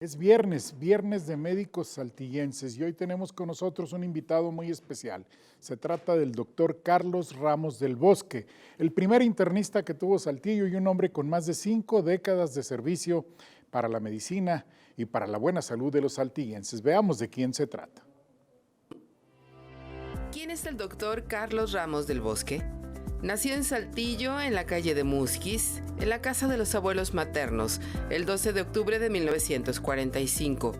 Es viernes, viernes de médicos saltillenses y hoy tenemos con nosotros un invitado muy especial. Se trata del doctor Carlos Ramos del Bosque, el primer internista que tuvo Saltillo y un hombre con más de 5 décadas de servicio para la medicina y para la buena salud de los saltillenses. Veamos de quién se trata. ¿Quién es el doctor Carlos Ramos del Bosque? Nació en Saltillo, en la calle de Musquis, en la casa de los abuelos maternos, el 12 de octubre de 1945.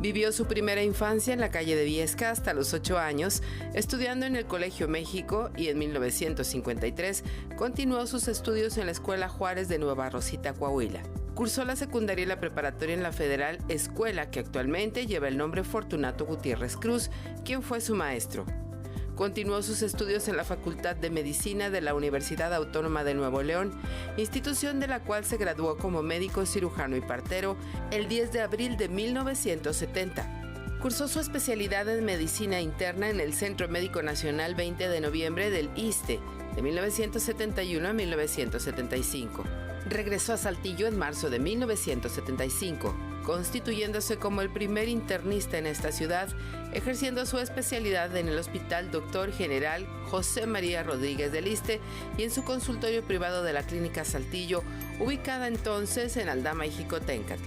Vivió su primera infancia en la calle de Viesca hasta los 8 años, estudiando en el Colegio México, y en 1953 continuó sus estudios en la Escuela Juárez de Nueva Rosita, Coahuila. Cursó la secundaria y la preparatoria en la Federal, escuela que actualmente lleva el nombre Fortunato Gutiérrez Cruz, quien fue su maestro. Continuó sus estudios en la Facultad de Medicina de la Universidad Autónoma de Nuevo León, institución de la cual se graduó como médico cirujano y partero el 10 de abril de 1970. Cursó su especialidad en Medicina Interna en el Centro Médico Nacional 20 de noviembre del ISSSTE, de 1971 a 1975. Regresó a Saltillo en marzo de 1975, constituyéndose como el primer internista en esta ciudad, ejerciendo su especialidad en el Hospital Doctor General José María Rodríguez del ISSSTE y en su consultorio privado de la Clínica Saltillo, ubicada entonces en Aldama y Jicoténcatl.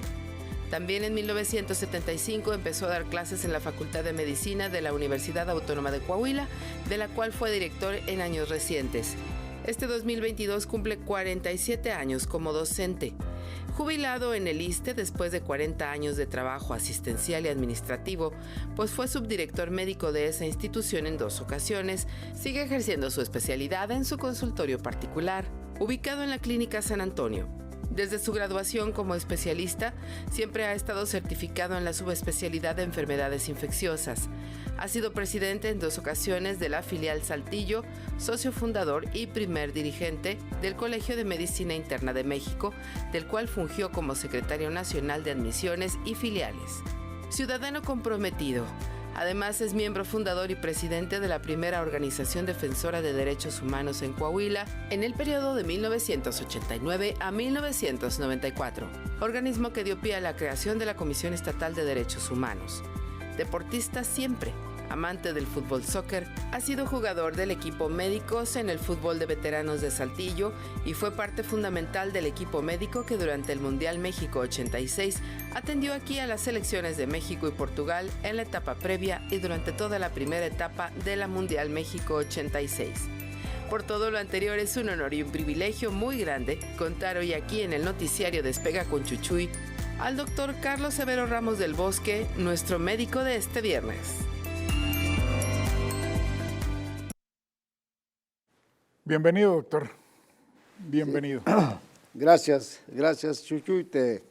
También en 1975 empezó a dar clases en la Facultad de Medicina de la Universidad Autónoma de Coahuila, de la cual fue director en años recientes. Este 2022 cumple 47 años como docente. Jubilado en el ISSSTE después de 40 años de trabajo asistencial y administrativo, pues fue subdirector médico de esa institución en 2 ocasiones, sigue ejerciendo su especialidad en su consultorio particular, ubicado en la Clínica San Antonio. Desde su graduación como especialista, siempre ha estado certificado en la subespecialidad de enfermedades infecciosas. Ha sido presidente en 2 ocasiones de la filial Saltillo, socio fundador y primer dirigente del Colegio de Medicina Interna de México, del cual fungió como secretario nacional de admisiones y filiales. Ciudadano comprometido. Además, es miembro fundador y presidente de la primera organización defensora de derechos humanos en Coahuila en el periodo de 1989 a 1994, organismo que dio pie a la creación de la Comisión Estatal de Derechos Humanos. Deportista siempre, amante del fútbol soccer, ha sido jugador del equipo médicos en el fútbol de veteranos de Saltillo y fue parte fundamental del equipo médico que durante el Mundial México 86 atendió aquí a las selecciones de México y Portugal en la etapa previa y durante toda la primera etapa de la Mundial México 86. Por todo lo anterior, es un honor y un privilegio muy grande contar hoy aquí en el noticiario Despega con Chuchuy al doctor Carlos Severo Ramos del Bosque, nuestro médico de este viernes. Bienvenido, doctor. Bienvenido. Sí. Gracias, Chuchuy. Te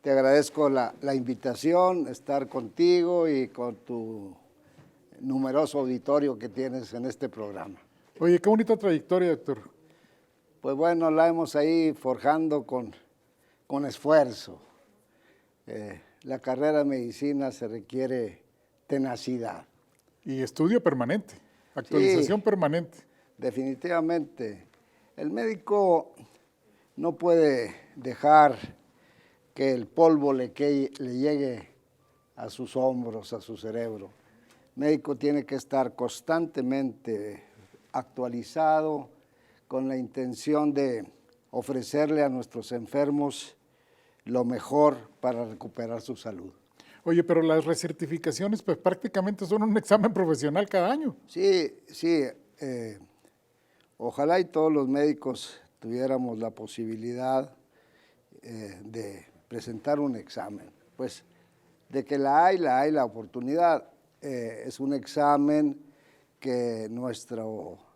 agradezco la invitación, estar contigo y con tu numeroso auditorio que tienes en este programa. Oye, qué bonita trayectoria, doctor. Pues bueno, la hemos ahí forjando con esfuerzo. La carrera de medicina se requiere tenacidad. Y estudio permanente, actualización permanente. Definitivamente. El médico no puede dejar que el polvo le llegue a sus hombros, a su cerebro. El médico tiene que estar constantemente actualizado con la intención de ofrecerle a nuestros enfermos lo mejor para recuperar su salud. Oye, pero las recertificaciones pues prácticamente son un examen profesional cada año. Sí. Ojalá y todos los médicos tuviéramos la posibilidad de presentar un examen. Pues de que la hay la oportunidad. Es un examen que nuestra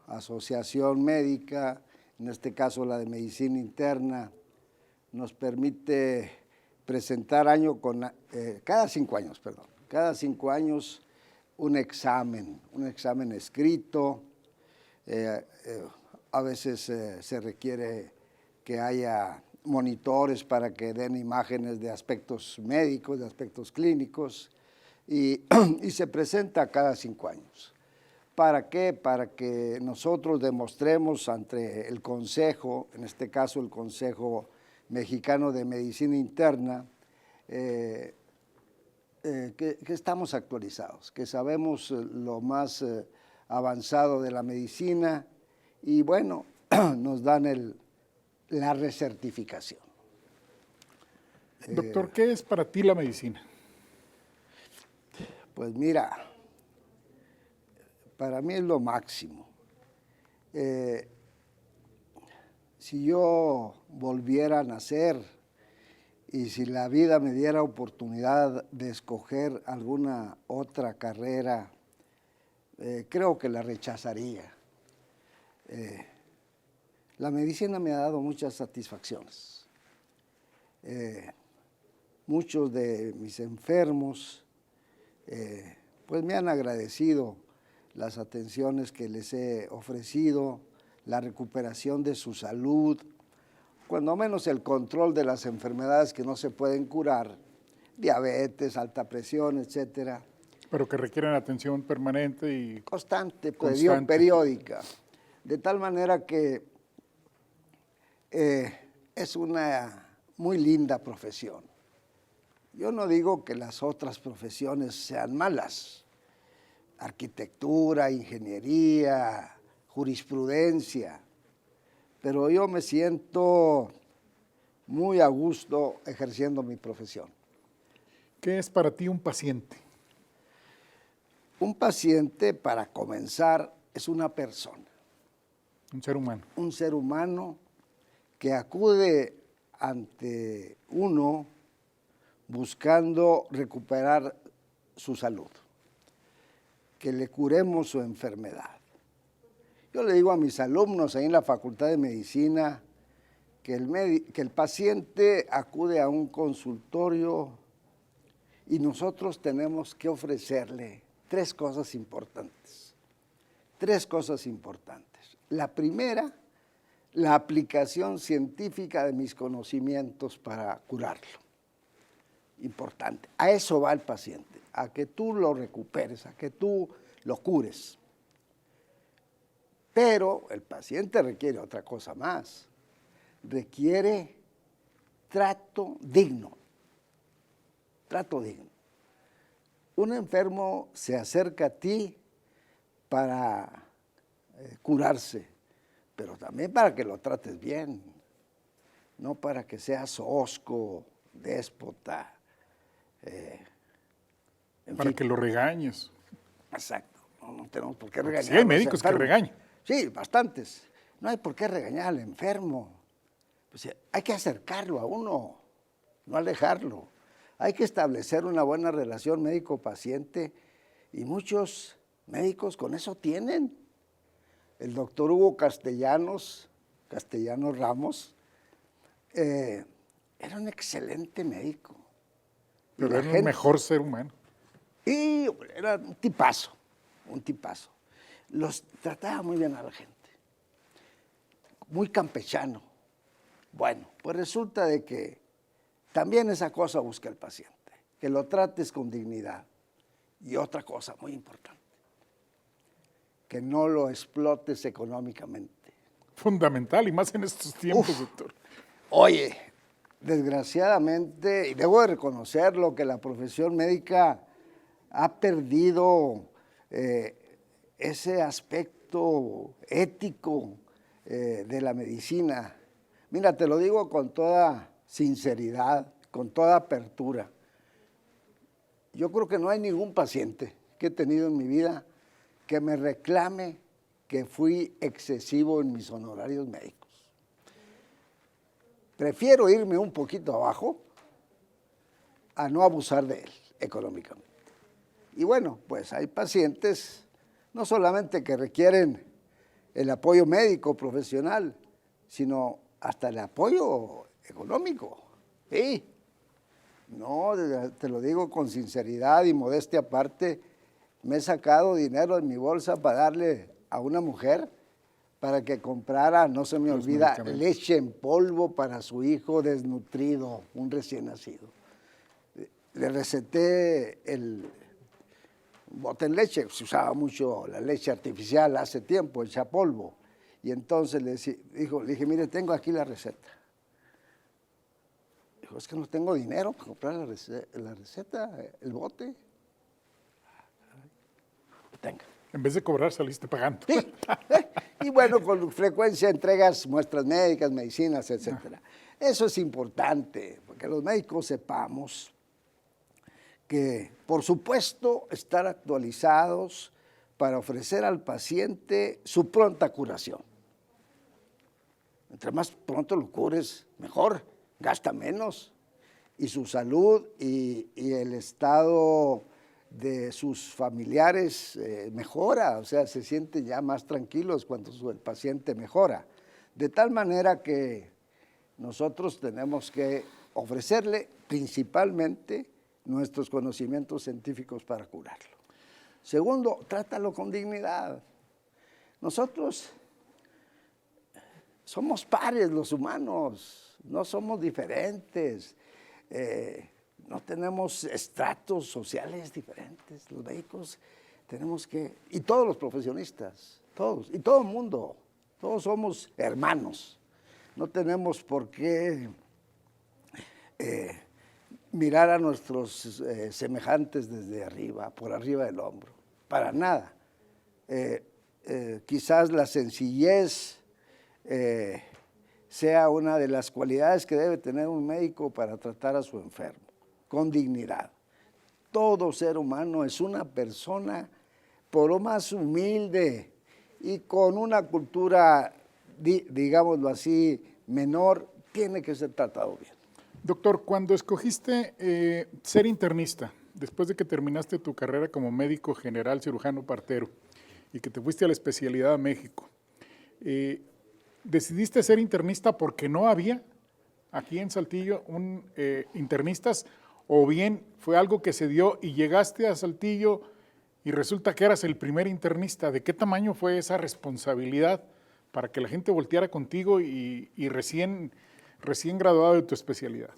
asociación médica, en este caso la de Medicina Interna, nos permite presentar cada 5 años un examen escrito. A veces se requiere que haya monitores para que den imágenes de aspectos médicos, de aspectos clínicos, y se presenta cada 5 años. ¿Para qué? Para que nosotros demostremos ante el Consejo, en este caso el Consejo Mexicano de Medicina Interna, que estamos actualizados, que sabemos lo más avanzado de la medicina y bueno, nos dan la recertificación. Doctor, ¿qué es para ti la medicina? Pues mira, para mí es lo máximo. Si yo volviera a nacer y si la vida me diera oportunidad de escoger alguna otra carrera, creo que la rechazaría. La medicina me ha dado muchas satisfacciones. Muchos de mis enfermos pues me han agradecido las atenciones que les he ofrecido, la recuperación de su salud, cuando menos el control de las enfermedades que no se pueden curar, diabetes, alta presión, etcétera. Pero que requieren atención permanente y Constante, constante. periódica, de tal manera que es una muy linda profesión. Yo no digo que las otras profesiones sean malas, arquitectura, ingeniería, jurisprudencia, pero yo me siento muy a gusto ejerciendo mi profesión. ¿Qué es para ti un paciente? Un paciente, para comenzar, es una persona. Un ser humano. Un ser humano que acude ante uno buscando recuperar su salud, que le curemos su enfermedad. Yo le digo a mis alumnos ahí en la Facultad de Medicina que el paciente acude a un consultorio y nosotros tenemos que ofrecerle tres cosas importantes. Tres cosas importantes. La primera, la aplicación científica de mis conocimientos para curarlo. Importante. A eso va el paciente, a que tú lo recuperes, a que tú lo cures. Pero el paciente requiere otra cosa más. Requiere trato digno. Trato digno. Un enfermo se acerca a ti para curarse, pero también para que lo trates bien, no para que seas hosco, déspota. Para que lo regañes. Exacto, no tenemos por qué regañar. Sí, hay médicos que regañan. Sí, bastantes. No hay por qué regañar al enfermo. Pues hay que acercarlo a uno, no alejarlo. Hay que establecer una buena relación médico-paciente y muchos médicos con eso tienen. El doctor Hugo Castellanos Ramos, era un excelente médico. Pero era el mejor ser humano. Y era un tipazo, un tipazo. Los trataba muy bien a la gente, muy campechano. Bueno, pues resulta de que también esa cosa busca el paciente, que lo trates con dignidad. Y otra cosa muy importante, que no lo explotes económicamente. Fundamental, y más en estos tiempos, doctor. Oye, desgraciadamente, y debo de reconocerlo, que la profesión médica ha perdido ese aspecto ético de la medicina. Mira, te lo digo con toda sinceridad, con toda apertura. Yo creo que no hay ningún paciente que he tenido en mi vida que me reclame que fui excesivo en mis honorarios médicos. Prefiero irme un poquito abajo a no abusar de él económicamente. Y bueno, pues hay pacientes no solamente que requieren el apoyo médico profesional, sino hasta el apoyo económico. Sí. No, te lo digo con sinceridad y modestia aparte, me he sacado dinero de mi bolsa para darle a una mujer para que comprara, no se me olvida, leche en polvo para su hijo desnutrido, un recién nacido. Le receté el bote en leche, se usaba mucho la leche artificial hace tiempo, hecha polvo. Y entonces le dije, mire, tengo aquí la receta. Dijo, es que no tengo dinero para comprar la receta, el bote. Tenga. En vez de cobrar, saliste pagando. Sí. Y bueno, con frecuencia entregas muestras médicas, medicinas, etcétera. Eso es importante, porque los médicos sepamos que, por supuesto, estar actualizados para ofrecer al paciente su pronta curación. Entre más pronto lo cures, mejor, gasta menos. Y su salud y el estado de sus familiares mejora, o sea, se sienten ya más tranquilos cuando el paciente mejora. De tal manera que nosotros tenemos que ofrecerle principalmente nuestros conocimientos científicos para curarlo. Segundo, trátalo con dignidad. Nosotros somos pares los humanos, no somos diferentes. No tenemos estratos sociales diferentes. Los médicos tenemos que, y todos los profesionistas, todos, y todo el mundo, todos somos hermanos. No tenemos por qué mirar a nuestros semejantes desde arriba, por arriba del hombro, para nada. Quizás la sencillez sea una de las cualidades que debe tener un médico para tratar a su enfermo, con dignidad. Todo ser humano es una persona, por lo más humilde y con una cultura, digámoslo así, menor, tiene que ser tratado bien. Doctor, cuando escogiste ser internista, después de que terminaste tu carrera como médico general cirujano partero y que te fuiste a la especialidad a México, ¿decidiste ser internista porque no había aquí en Saltillo internistas, o bien fue algo que se dio y llegaste a Saltillo y resulta que eras el primer internista? ¿De qué tamaño fue esa responsabilidad para que la gente volteara contigo y recién graduado de tu especialidad?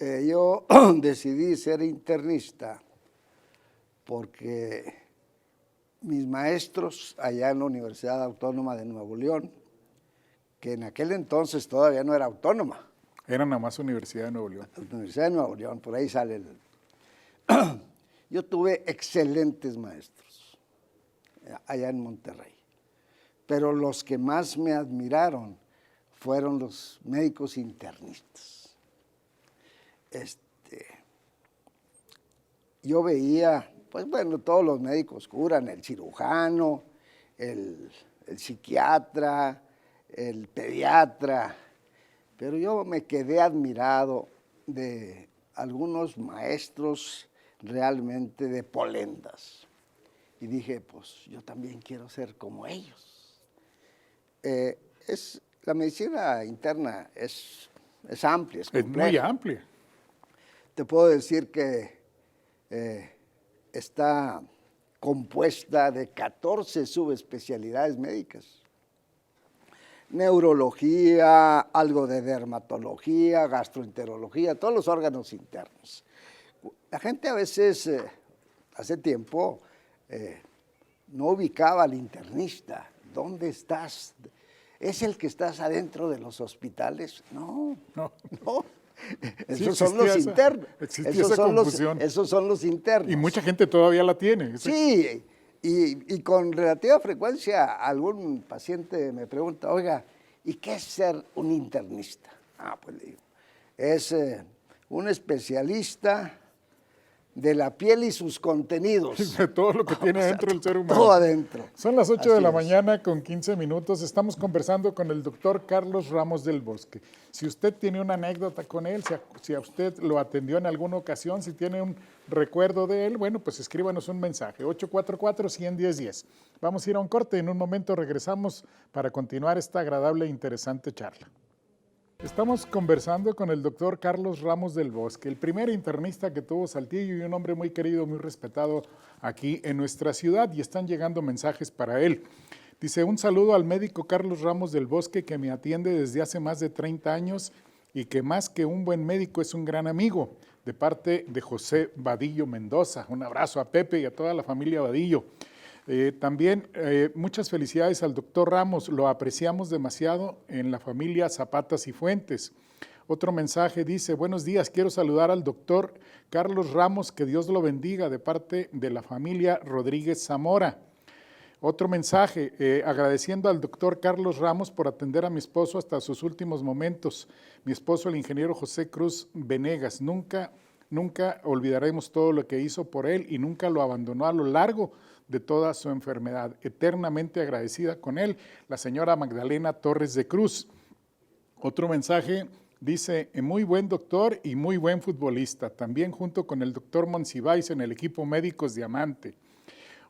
Yo decidí ser internista porque mis maestros allá en la Universidad Autónoma de Nuevo León, que en aquel entonces todavía no era autónoma. Era nada más Universidad de Nuevo León. La Universidad de Nuevo León, por ahí sale el... Yo tuve excelentes maestros allá en Monterrey, pero los que más me admiraron fueron los médicos internistas. Yo veía, pues bueno, todos los médicos curan, el cirujano, el psiquiatra, el pediatra, pero yo me quedé admirado de algunos maestros realmente de polendas. Y dije, pues yo también quiero ser como ellos. La medicina interna es amplia, es compleja. Es muy amplia. Te puedo decir que está compuesta de 14 subespecialidades médicas. Neurología, algo de dermatología, gastroenterología, todos los órganos internos. La gente a veces, hace tiempo, no ubicaba al internista. ¿Dónde estás? ¿Es el que estás adentro de los hospitales? No. Esos son los internos. Esos son los internos. Y mucha gente todavía la tiene. Sí, y con relativa frecuencia algún paciente me pregunta, oiga, ¿y qué es ser un internista? Pues le digo, es un especialista de la piel y sus contenidos. De todo lo que tiene adentro el ser humano. Todo adentro. Son las 8 de la mañana con 15 minutos. Estamos conversando con el doctor Carlos Ramos del Bosque. Si usted tiene una anécdota con él, si a usted lo atendió en alguna ocasión, si tiene un recuerdo de él, bueno, pues escríbanos un mensaje, 844-110-10. Vamos a ir a un corte y en un momento regresamos para continuar esta agradable e interesante charla. Estamos conversando con el doctor Carlos Ramos del Bosque, el primer internista que tuvo Saltillo y un hombre muy querido, muy respetado aquí en nuestra ciudad, y están llegando mensajes para él. Dice, un saludo al médico Carlos Ramos del Bosque que me atiende desde hace más de 30 años y que más que un buen médico es un gran amigo, de parte de José Vadillo Mendoza. Un abrazo a Pepe y a toda la familia Vadillo. También muchas felicidades al doctor Ramos, lo apreciamos demasiado en la familia Zapatas y Fuentes. Otro mensaje dice, buenos días, quiero saludar al doctor Carlos Ramos, que Dios lo bendiga, de parte de la familia Rodríguez Zamora. Otro mensaje, agradeciendo al doctor Carlos Ramos por atender a mi esposo hasta sus últimos momentos. Mi esposo, el ingeniero José Cruz Venegas, nunca olvidaremos todo lo que hizo por él y nunca lo abandonó a lo largo de toda su enfermedad. Eternamente agradecida con él, la señora Magdalena Torres de Cruz. Otro mensaje dice, muy buen doctor y muy buen futbolista, también junto con el doctor Monsiváis en el equipo Médicos Diamante.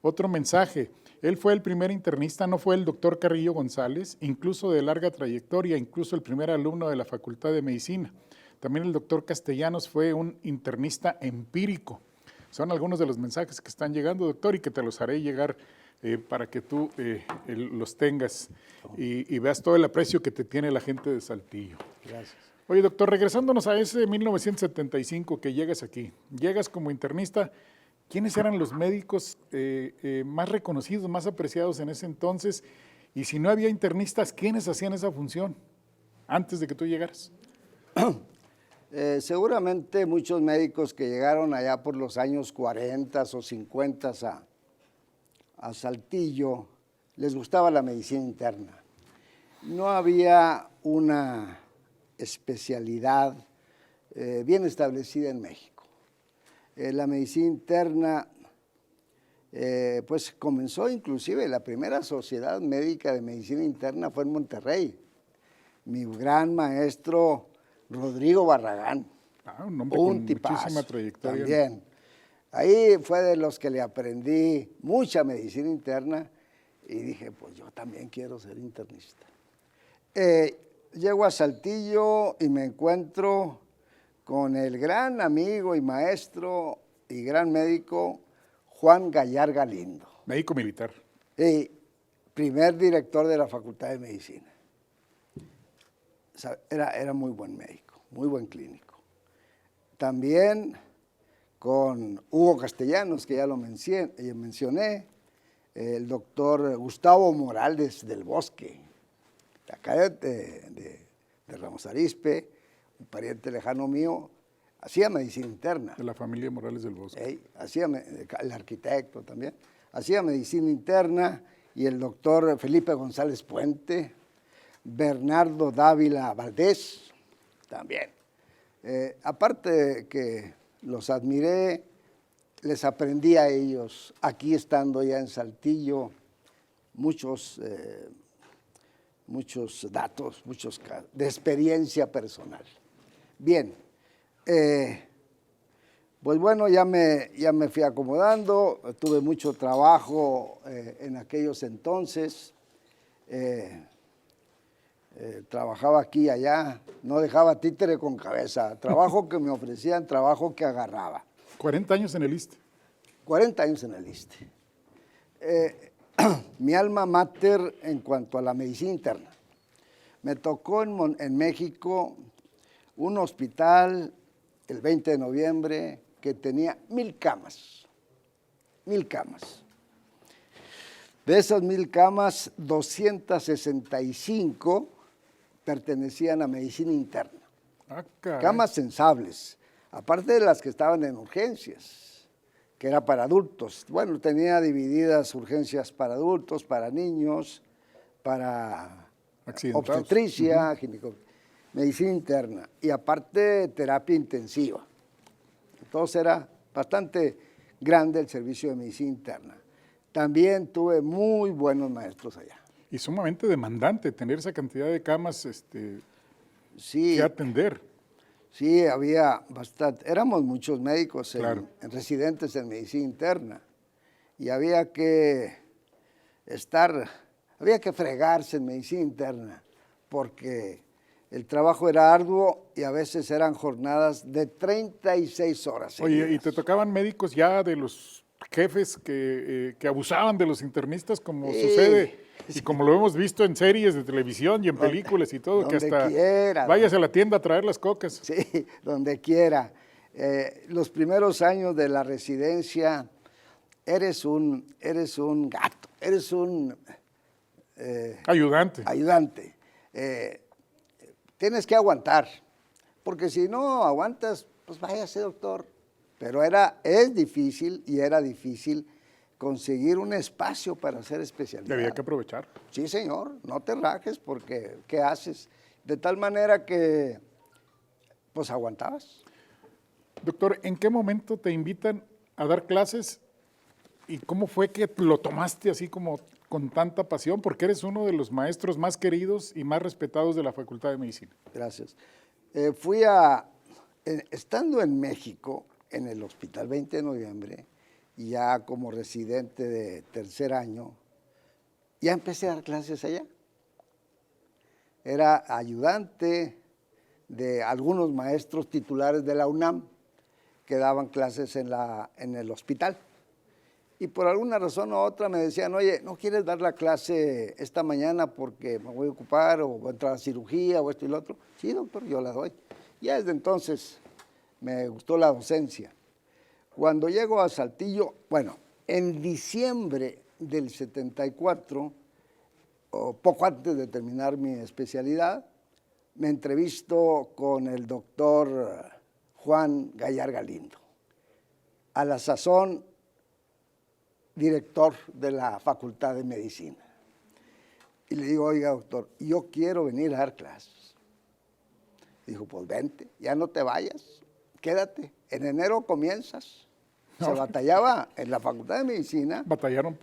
Otro mensaje, él fue el primer internista, no fue el doctor Carrillo González, incluso de larga trayectoria, incluso el primer alumno de la Facultad de Medicina. También el doctor Castellanos fue un internista empírico. Son algunos de los mensajes que están llegando, doctor, y que te los haré llegar para que tú los tengas y veas todo el aprecio que te tiene la gente de Saltillo. Gracias. Oye, doctor, regresándonos a ese 1975 que llegas aquí, llegas como internista, ¿quiénes eran los médicos más reconocidos, más apreciados en ese entonces? Y si no había internistas, ¿quiénes hacían esa función antes de que tú llegaras? Seguramente muchos médicos que llegaron allá por los años 40 o 50 a Saltillo, les gustaba la medicina interna. No había una especialidad bien establecida en México. La medicina interna, pues comenzó inclusive, la primera sociedad médica de medicina interna fue en Monterrey. Mi gran maestro Rodrigo Barragán, Un hombre con muchísima trayectoria. También. Ahí fue de los que le aprendí mucha medicina interna y dije, pues yo también quiero ser internista. Llego a Saltillo y me encuentro con el gran amigo y maestro y gran médico Juan Gallar Galindo. Médico militar. Y primer director de la Facultad de Medicina. O sea, era muy buen médico, muy buen clínico. También con Hugo Castellanos, que ya lo mencioné, el doctor Gustavo Morales del Bosque, de acá de Ramos Arizpe, un pariente lejano mío, hacía medicina interna. De la familia Morales del Bosque. Hacía, el arquitecto también, hacía medicina interna, y el doctor Felipe González Puente, Bernardo Dávila Valdés, también. Aparte de que los admiré, les aprendí a ellos, aquí estando ya en Saltillo, muchos datos, muchos de experiencia personal. Bien, pues bueno, ya me fui acomodando, tuve mucho trabajo en aquellos entonces, trabajaba aquí y allá, no dejaba títere con cabeza, trabajo que me ofrecían, trabajo que agarraba. 40 años en el ISSSTE. 40 años en el ISSSTE. Mi alma mater en cuanto a la medicina interna. Me tocó en México un hospital el 20 de noviembre que tenía 1000 camas. 1000 camas. De esas 1000 camas, 265 pertenecían a medicina interna. Camas sensables, aparte de las que estaban en urgencias, que era para adultos. Bueno, tenía divididas urgencias para adultos, para niños, para obstetricia, medicina interna, y aparte terapia intensiva. Entonces era bastante grande el servicio de medicina interna. También tuve muy buenos maestros allá. Y sumamente demandante tener esa cantidad de camas sí, que atender. Sí, había bastante. Éramos muchos médicos Claro. en residentes en medicina interna y había que fregarse en medicina interna porque el trabajo era arduo y a veces eran jornadas de 36 horas. Oye, seguidas. ¿y te tocaban médicos ya de los jefes que abusaban de los internistas, como sucede y como lo hemos visto en series de televisión y en películas y todo, que hasta vayas a la tienda a traer las cocas? Sí, donde quiera. Los primeros años de la residencia eres un gato, eres un ayudante. Tienes que aguantar, porque si no aguantas, pues váyase, doctor. Pero es difícil y era difícil conseguir un espacio para hacer especialidad. Había que aprovechar. Sí, señor, no te rajes porque ¿qué haces? De tal manera que, pues aguantabas. Doctor, ¿en qué momento te invitan a dar clases y cómo fue que lo tomaste así como con tanta pasión? Porque eres uno de los maestros más queridos y más respetados de la Facultad de Medicina. Gracias. Estando en México, en el Hospital 20 de Noviembre, ya como residente de tercer año, ya empecé a dar clases allá. Era ayudante de algunos maestros titulares de la UNAM que daban clases en el hospital. Y por alguna razón u otra me decían, oye, ¿no quieres dar la clase esta mañana porque me voy a ocupar o voy a entrar a cirugía o esto y lo otro? Sí, doctor, yo la doy. Ya desde entonces me gustó la docencia. Cuando llego a Saltillo, bueno, en diciembre del 74, o poco antes de terminar mi especialidad, me entrevisto con el doctor Juan Gallar Galindo, a la sazón director de la Facultad de Medicina. Y le digo, oiga, doctor, yo quiero venir a dar clases. Dijo, pues vente, ya no te vayas, quédate, en enero comienzas. Se batallaba en la Facultad de Medicina.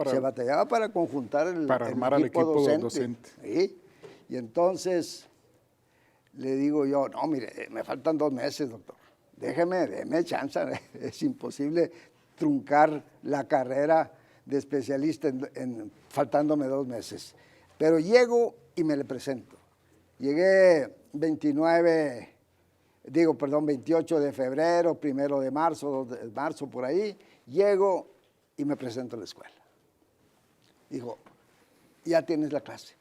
Se batallaba para conjuntar para armar al equipo docente. ¿Sí? Y entonces le digo yo, no, mire, me faltan 2 meses, doctor. Déme chance, es imposible truncar la carrera de especialista faltándome 2 meses. Pero llego y me le presento. Llegué 28 de febrero, 1 de marzo, 2 de marzo, por ahí. Llego y me presento a la escuela. Dijo, ya tienes la clase.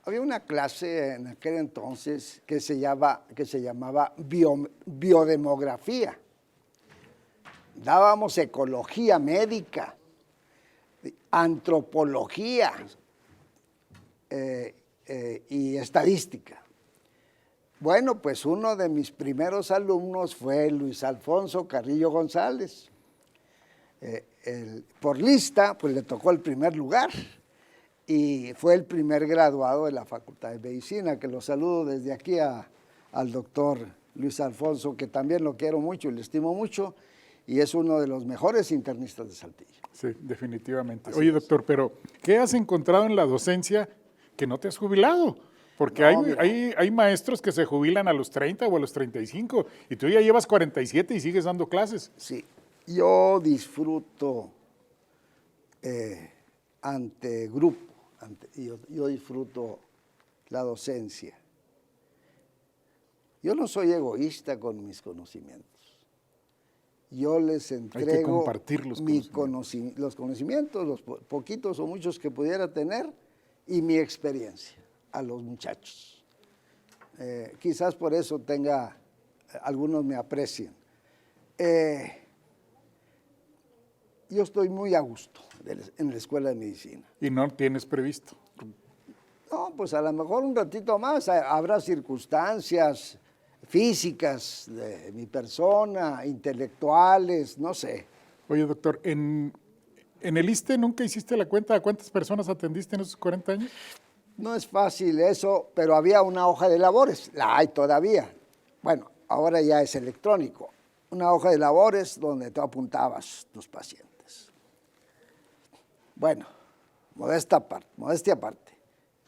Había una clase en aquel entonces que se llamaba biodemografía. Dábamos ecología médica, antropología y estadística. Bueno, pues uno de mis primeros alumnos fue Luis Alfonso Carrillo González. Por lista, pues le tocó el primer lugar y fue el primer graduado de la Facultad de Medicina, que lo saludo desde aquí al doctor Luis Alfonso, que también lo quiero mucho y le estimo mucho, y es uno de los mejores internistas de Saltillo. Sí, definitivamente. Oye, doctor, pero ¿qué has encontrado en la docencia que no te has jubilado? Porque no, hay maestros que se jubilan a los 30 o a los 35 y tú ya llevas 47 y sigues dando clases. Sí, yo disfruto ante grupo, yo disfruto la docencia. Yo no soy egoísta con mis conocimientos. Yo les entrego hay que compartir los conocimientos, los poquitos o muchos que pudiera tener y mi experiencia a los muchachos. Quizás por eso algunos me aprecien. Yo estoy muy a gusto en la Escuela de Medicina. ¿Y no tienes previsto? No, pues a lo mejor un ratito más. Habrá circunstancias físicas de mi persona, intelectuales, no sé. Oye, doctor, ¿en el ISSSTE nunca hiciste la cuenta de cuántas personas atendiste en esos 40 años? No es fácil eso, pero había una hoja de labores, la hay todavía. Bueno, ahora ya es electrónico. Una hoja de labores donde tú apuntabas tus pacientes. Bueno, modestia aparte.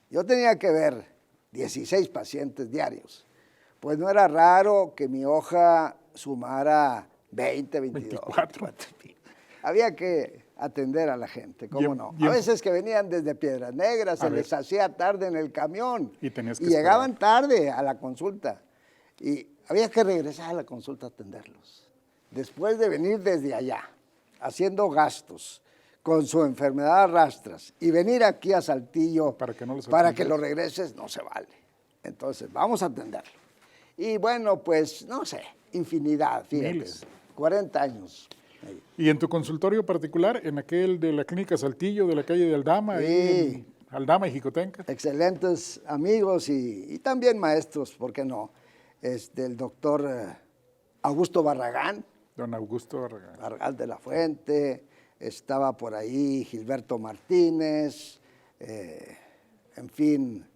Yo tenía que ver 16 pacientes diarios. Pues no era raro que mi hoja sumara 20, 22, 24. Había que atender a la gente, ¿cómo no? A veces que venían desde Piedras Negras, se les hacía tarde en el camión y llegaban tarde a la consulta y había que regresar a la consulta a atenderlos. Después de venir desde allá, haciendo gastos, con su enfermedad a rastras y venir aquí a Saltillo para que lo regreses, no se vale. Entonces, vamos a atenderlo. Y bueno, pues, no sé, infinidad, fíjate, miles. 40 años. ¿Y en tu consultorio particular, en aquel de la Clínica Saltillo, de la calle de Aldama, sí, ahí en Aldama y Jicotenca? Excelentes amigos y también maestros, ¿por qué no? el doctor Augusto Barragán, Don Augusto Barragán. Barragán de la Fuente, estaba por ahí Gilberto Martínez, en fin,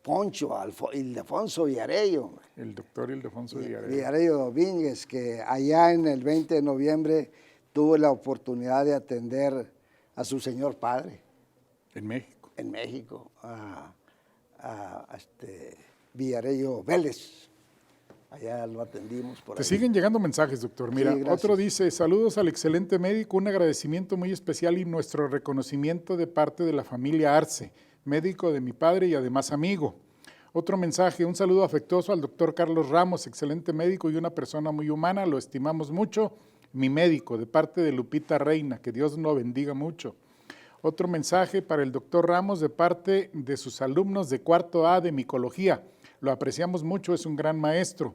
Poncho, Ildefonso Villarello. El doctor Ildefonso Villarello. Villarello Domínguez, que allá en el 20 de noviembre tuvo la oportunidad de atender a su señor padre. En México. En México, Villarello Vélez. Allá lo atendimos por ahí. Te siguen llegando mensajes, doctor. Mira, Sí, otro dice, saludos al excelente médico, un agradecimiento muy especial y nuestro reconocimiento de parte de la familia Arce, médico de mi padre y además amigo. Otro mensaje, un saludo afectuoso al doctor Carlos Ramos, excelente médico y una persona muy humana, lo estimamos mucho, mi médico, de parte de Lupita Reina, que Dios lo bendiga mucho. Otro mensaje para el doctor Ramos de parte de sus alumnos de cuarto A de micología, lo apreciamos mucho, es un gran maestro.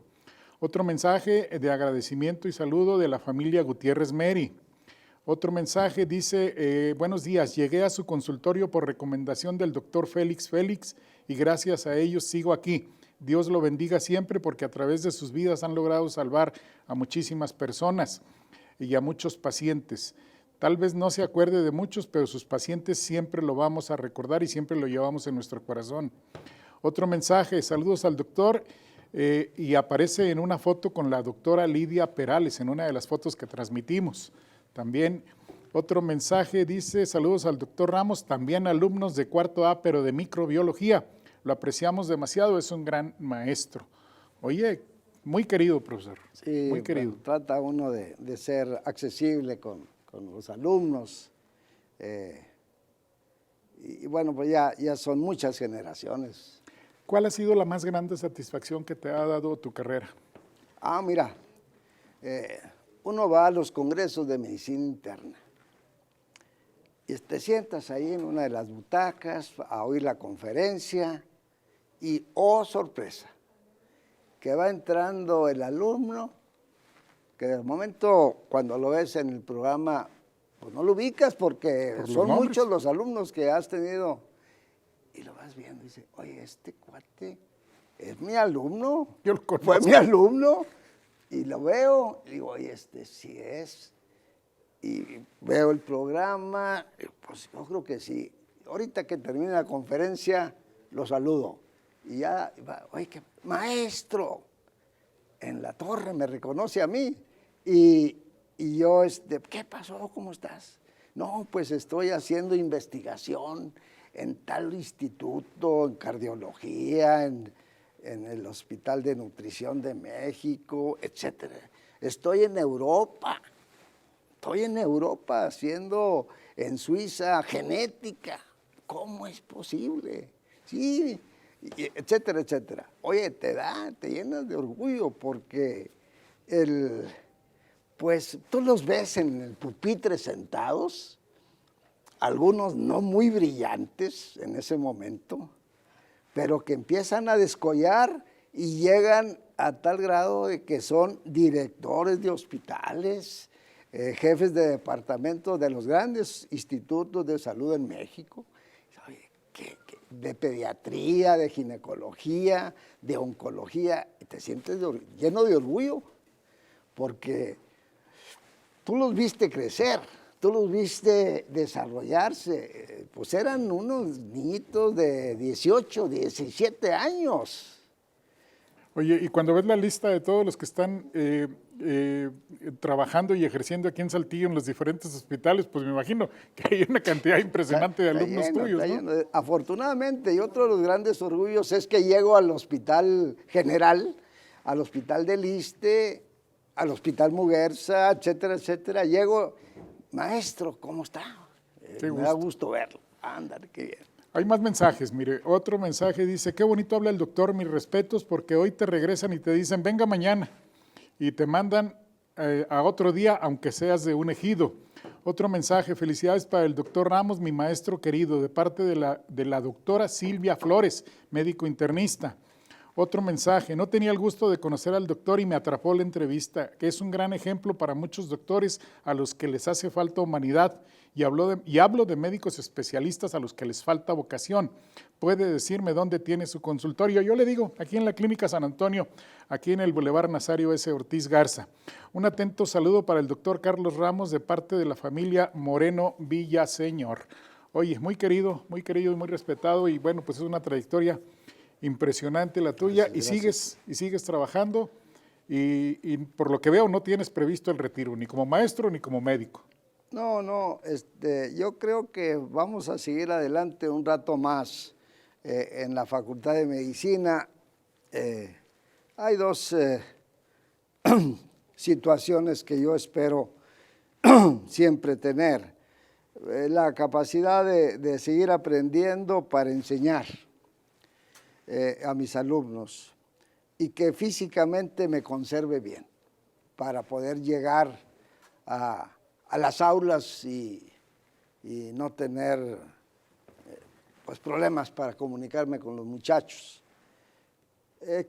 Otro mensaje de agradecimiento y saludo de la familia Gutiérrez Meri. Otro mensaje dice, buenos días, llegué a su consultorio por recomendación del doctor Félix y gracias a ellos sigo aquí. Dios lo bendiga siempre porque a través de sus vidas han logrado salvar a muchísimas personas y a muchos pacientes. Tal vez no se acuerde de muchos, pero sus pacientes siempre lo vamos a recordar y siempre lo llevamos en nuestro corazón. Otro mensaje, saludos al doctor. Y aparece en una foto con la doctora Lidia Perales, en una de las fotos que transmitimos. También otro mensaje dice, saludos al doctor Ramos, también alumnos de cuarto A, pero de microbiología. Lo apreciamos demasiado, es un gran maestro. Oye, muy querido, profesor, Sí, muy querido. bueno, trata uno de ser accesible con los alumnos. Y bueno, pues ya son muchas generaciones. ¿Cuál ha sido la más grande satisfacción que te ha dado tu carrera? Mira, uno va a los congresos de medicina interna y te sientas ahí en una de las butacas a oír la conferencia y, oh sorpresa, que va entrando el alumno, que de momento cuando lo ves en el programa, pues no lo ubicas porque son muchos los alumnos que has tenido. Y lo vas viendo y dices, oye, este cuate es mi alumno. Yo lo conozco. Fue mi alumno. Y lo veo y digo, oye, este sí es. Y veo el programa, pues yo creo que sí. Ahorita que termine la conferencia, lo saludo. Y ya, oye, qué maestro. En la torre me reconoce a mí. Y yo, ¿qué pasó? ¿Cómo estás? No, pues estoy haciendo investigación en tal instituto, en cardiología, en el Hospital de Nutrición de México, etcétera. Estoy en Europa haciendo en Suiza genética. ¿Cómo es posible? Sí, etcétera, etcétera. Oye, te llenas de orgullo porque pues tú los ves en el pupitre sentados, algunos no muy brillantes en ese momento, pero que empiezan a descollar y llegan a tal grado de que son directores de hospitales, jefes de departamento de los grandes institutos de salud en México, de pediatría, de ginecología, de oncología, y te sientes lleno de orgullo, porque tú los viste crecer. Tú los viste desarrollarse, pues eran unos niñitos de 18, 17 años. Oye, y cuando ves la lista de todos los que están trabajando y ejerciendo aquí en Saltillo en los diferentes hospitales, pues me imagino que hay una cantidad impresionante de alumnos tuyos, ¿no? Afortunadamente, y otro de los grandes orgullos es que llego al Hospital General, al Hospital del Iste, al Hospital Muguerza, etcétera, etcétera. Llego... Maestro, ¿cómo está? Me da gusto verlo. Ándale, qué bien. Hay más mensajes, mire, otro mensaje dice, qué bonito habla el doctor, mis respetos, porque hoy te regresan y te dicen, venga mañana, y te mandan a otro día, aunque seas de un ejido. Otro mensaje, felicidades para el doctor Ramos, mi maestro querido, de parte de la doctora Silvia Flores, médico internista. Otro mensaje, no tenía el gusto de conocer al doctor y me atrapó la entrevista, que es un gran ejemplo para muchos doctores a los que les hace falta humanidad y hablo de médicos especialistas a los que les falta vocación. Puede decirme dónde tiene su consultorio. Yo le digo, aquí en la Clínica San Antonio, aquí en el Boulevard Nazario S. Ortiz Garza. Un atento saludo para el doctor Carlos Ramos de parte de la familia Moreno Villaseñor. Oye, muy querido y muy respetado y bueno, pues es una trayectoria impresionante la tuya. Gracias. Y sigues trabajando y por lo que veo no tienes previsto el retiro, ni como maestro ni como médico. No, yo creo que vamos a seguir adelante un rato más en la Facultad de Medicina. Hay dos situaciones que yo espero siempre tener. La capacidad de seguir aprendiendo para enseñar a mis alumnos y que físicamente me conserve bien para poder llegar a las aulas y no tener pues, problemas para comunicarme con los muchachos.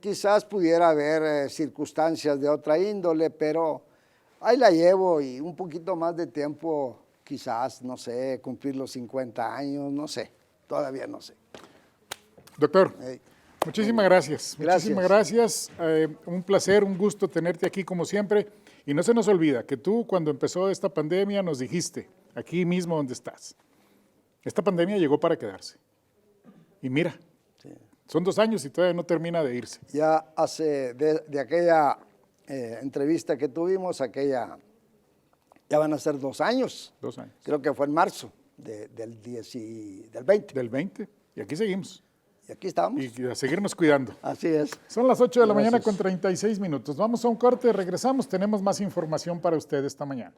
Quizás pudiera haber circunstancias de otra índole, pero ahí la llevo y un poquito más de tiempo, quizás, no sé, cumplir los 50 años, no sé, todavía no sé. Doctor, muchísimas gracias. Gracias. Muchísimas gracias. Un placer, un gusto tenerte aquí como siempre. Y no se nos olvida que tú cuando empezó esta pandemia nos dijiste, aquí mismo donde estás, esta pandemia llegó para quedarse. Y mira, son 2 años y todavía no termina de irse. Ya hace, de aquella entrevista que tuvimos, ya van a ser 2 años. 2 años. Creo que fue en marzo del 20. Del 20, y aquí seguimos. Y aquí estamos. Y a seguirnos cuidando. Así es. Son las 8 de la mañana Gracias. con 36 minutos. Vamos a un corte, regresamos, tenemos más información para usted esta mañana.